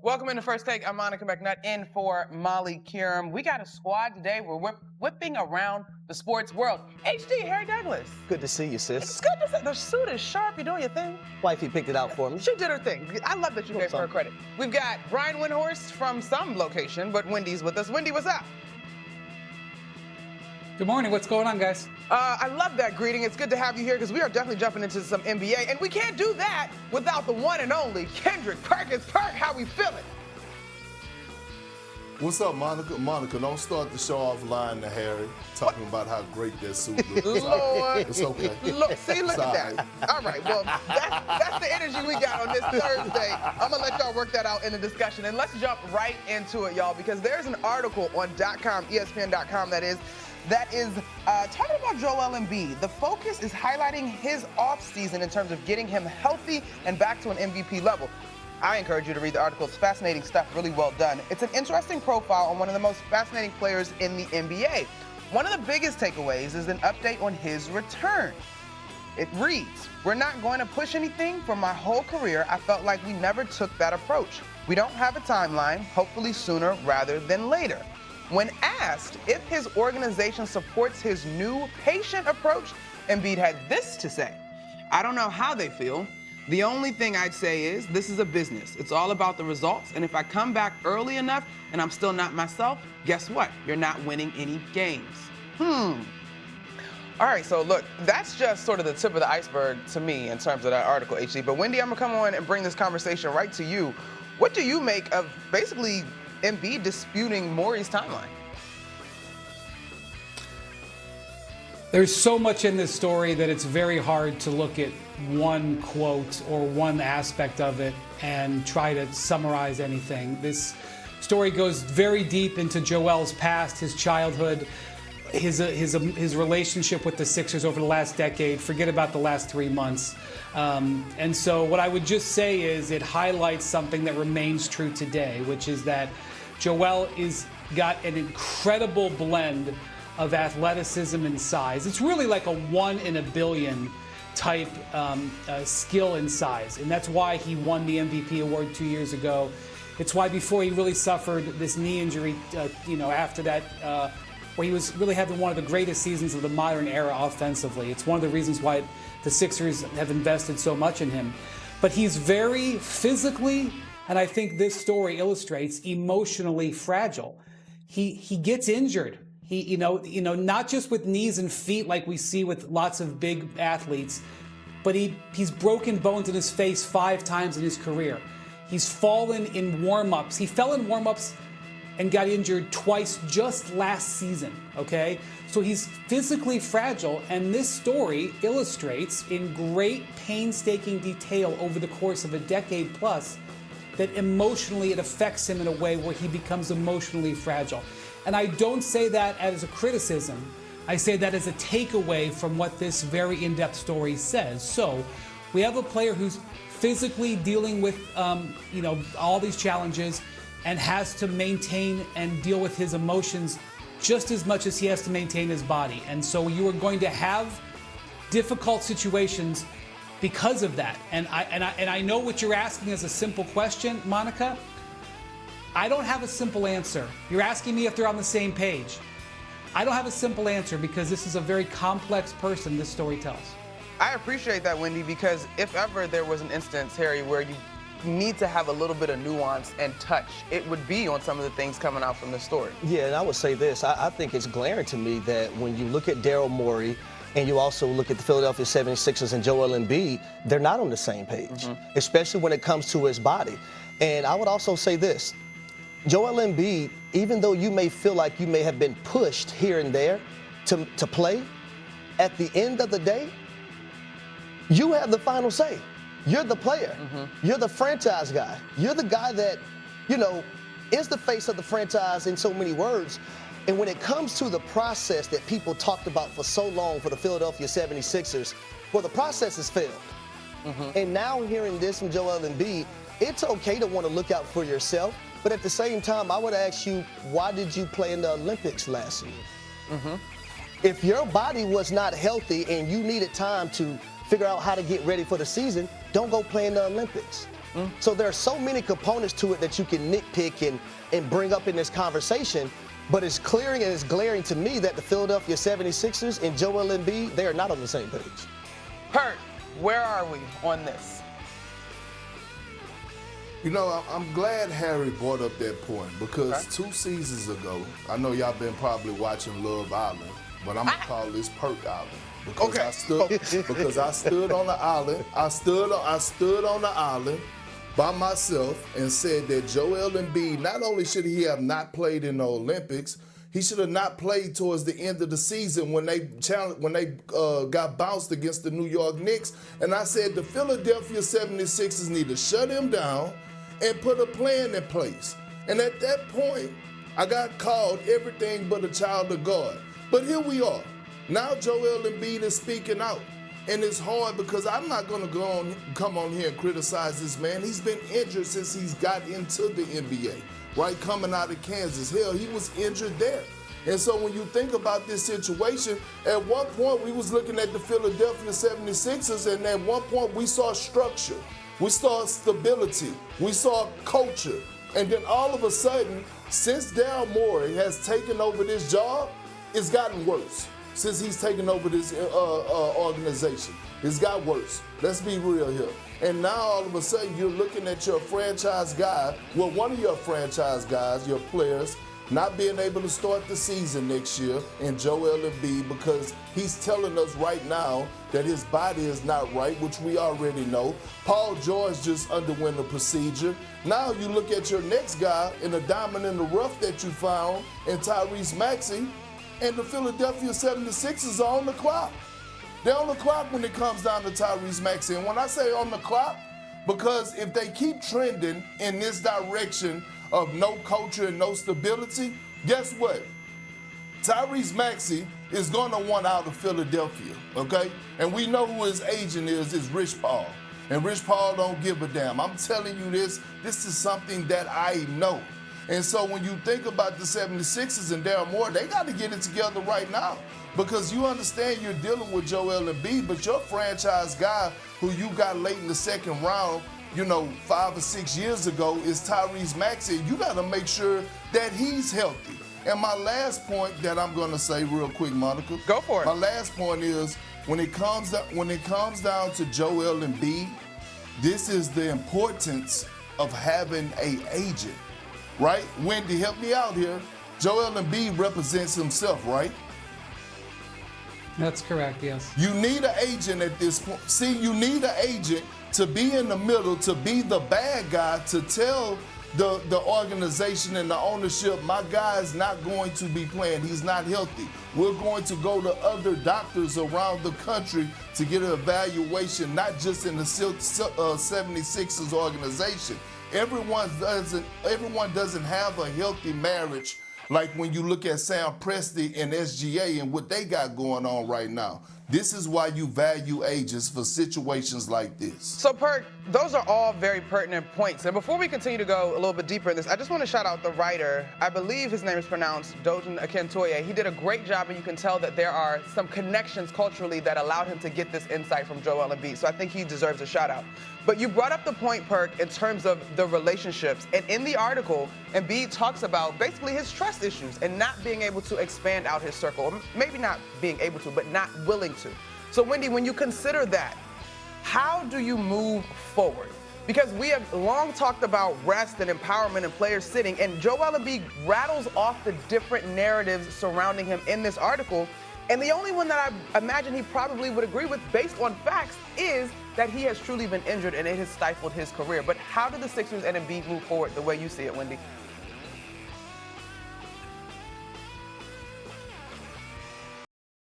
Welcome into First Take. I'm Monica McNutt in for Molly Kieram. We got a squad today. We're whipping around the sports world. HD, Harry Douglas. Good to see you, sis. It's good to see. The suit is sharp. You're doing your thing. Wifey picked it out for me. She did her thing. I love that you gave her credit. We've got Brian Windhorst from some location, but Wendy's with us. Wendy, what's up? Good morning. What's going on, guys? I love that greeting. It's good to have you here because we are definitely jumping into some NBA, and we can't do that without the one and only Kendrick Perkins. Perk, how we feeling? What's up, Monica? Monica, don't start the show off lying to Harry, talking about how great that suit looks. Lord. It's okay. Look at that. All right, well, that's the energy we got on this Thursday. I'm going to let y'all work that out in the discussion. And let's jump right into it, y'all, because there's an article on .com, ESPN.com, that is talking about Joel Embiid. The focus is highlighting his offseason in terms of getting him healthy and back to an MVP level. I encourage you to read the article. It's fascinating stuff, really well done. It's an interesting profile on one of the most fascinating players in the NBA. One of the biggest takeaways is an update on his return. It reads, "We're not going to push anything. For my whole career, I felt like we never took that approach. We don't have a timeline, hopefully sooner rather than later." When asked if his organization supports his new patient approach, Embiid had this to say: "I don't know how they feel. The only thing I'd say is this is a business. It's all about the results. And if I come back early enough and I'm still not myself, guess what? You're not winning any games." All right, so look, that's just sort of the tip of the iceberg to me in terms of that article, HC. But Wendy, I'm going to come on and bring this conversation right to you. What do you make of basically Embiid disputing Morey's timeline? There's so much in this story that it's very hard to look at one quote or one aspect of it and try to summarize anything. This story goes very deep into Joel's past, his childhood, his relationship with the Sixers over the last decade. Forget about the last 3 months. And so what I would just say is it highlights something that remains true today, which is that Joel is got an incredible blend of athleticism and size. It's really like a 1 in a billion type skill and size. And that's why he won the MVP award 2 years ago. It's why before he really suffered this knee injury, after that, where he was really having one of the greatest seasons of the modern era offensively. It's one of the reasons why the Sixers have invested so much in him. But he's very physically, and I think this story illustrates, emotionally fragile. He gets injured. He, not just with knees and feet like we see with lots of big athletes, but he's broken bones in his face 5 times in his career. He's fallen in warm-ups. He fell in warm-ups and got injured twice just last season, okay? So he's physically fragile, and this story illustrates in great painstaking detail over the course of a decade plus that emotionally it affects him in a way where he becomes emotionally fragile. And I don't say that as a criticism. I say that as a takeaway from what this very in-depth story says. So we have a player who's physically dealing with, all these challenges and has to maintain and deal with his emotions just as much as he has to maintain his body. And so you are going to have difficult situations because of that. And I know what you're asking is a simple question, Monica. I don't have a simple answer. You're asking me if they're on the same page. I don't have a simple answer because this is a very complex person this story tells. I appreciate that, Wendy, because if ever there was an instance, Harry, where you need to have a little bit of nuance and touch, it would be on some of the things coming out from the story. Yeah, and I would say this. I think it's glaring to me that when you look at Daryl Morey and you also look at the Philadelphia 76ers and Joel Embiid, they're not on the same page, especially when it comes to his body. And I would also say this. Joel Embiid, even though you may feel like you may have been pushed here and there to play, at the end of the day, you have the final say. You're the player. You're the franchise guy. You're the guy that, is the face of the franchise in so many words. And when it comes to the process that people talked about for so long for the Philadelphia 76ers, well, the process has failed. And now hearing this from Joel Embiid, it's okay to want to look out for yourself. But at the same time, I would ask you, why did you play in the Olympics last year? If your body was not healthy and you needed time to figure out how to get ready for the season, don't go play in the Olympics. So there are so many components to it that you can nitpick and bring up in this conversation. But it's clearing and it's glaring to me that the Philadelphia 76ers and Joel Embiid, they are not on the same page. Perk, where are we on this? You know, I'm glad Harry brought up that point because 2 seasons ago, I know y'all been probably watching Love Island, but I'm gonna call this Perk Island because I stood on the island. I stood on the island by myself and said that Joel Embiid, not only should he have not played in the Olympics, he should have not played towards the end of the season when they got bounced against the New York Knicks. And I said the Philadelphia 76ers need to shut him down and put a plan in place. And at that point, I got called everything but a child of God. But here we are. Now Joel Embiid is speaking out. And it's hard because I'm not going to come on here and criticize this man. He's been injured since he's got into the NBA, right? Coming out of Kansas. Hell, he was injured there. And so when you think about this situation, at one point we was looking at the Philadelphia 76ers, and at one point we saw structure. We saw stability. We saw culture. And then all of a sudden, since Daryl Morey has taken over this job, it's gotten worse. Since he's taken over this organization, it's got worse. Let's be real here. And now all of a sudden you're looking at your franchise guy, well, one of your franchise guys, your players, not being able to start the season next year in Joel Embiid because he's telling us right now that his body is not right, which we already know. Paul George just underwent a procedure. Now you look at your next guy in a diamond in the rough that you found in Tyrese Maxey, and the Philadelphia 76ers are on the clock. They're on the clock when it comes down to Tyrese Maxey. And when I say on the clock, because if they keep trending in this direction of no culture and no stability, guess what? Tyrese Maxey is going to want out of Philadelphia, okay? And we know who his agent is Rich Paul. And Rich Paul don't give a damn. I'm telling you this is something that I know. And so when you think about the 76ers and Daryl Morey, they got to get it together right now because you understand you're dealing with Joel Embiid, but your franchise guy who you got late in the second round, 5 or 6 years ago is Tyrese Maxey. You got to make sure that he's healthy. And my last point that I'm going to say real quick, Monica. Go for it. My last point is when it comes down to Joel Embiid, this is the importance of having an agent. Right? Wendy, help me out here. Joel Embiid represents himself, right? That's correct, yes. You need an agent at this point. See, you need an agent to be in the middle, to be the bad guy, to tell the organization and the ownership, my guy is not going to be playing. He's not healthy. We're going to go to other doctors around the country to get an evaluation, not just in the 76ers organization. Everyone doesn't have a healthy marriage like when you look at Sam Presti and SGA and what they got going on right now. This is why you value agents for situations like this. So, Perk, those are all very pertinent points. And before we continue to go a little bit deeper in this, I just want to shout out the writer. I believe his name is pronounced Dojin Akintoye. He did a great job, and you can tell that there are some connections culturally that allowed him to get this insight from Joel Embiid. So I think he deserves a shout out. But you brought up the point, Perk, in terms of the relationships. And in the article, Embiid talks about basically his trust issues and not being able to expand out his circle. Or maybe not being able to, but not willing to. So, Wendy, when you consider that, how do you move forward? Because we have long talked about rest and empowerment and players sitting, and Joel Embiid rattles off the different narratives surrounding him in this article. And the only one that I imagine he probably would agree with based on facts is that he has truly been injured and it has stifled his career. But how do the Sixers and Embiid move forward the way you see it, Wendy?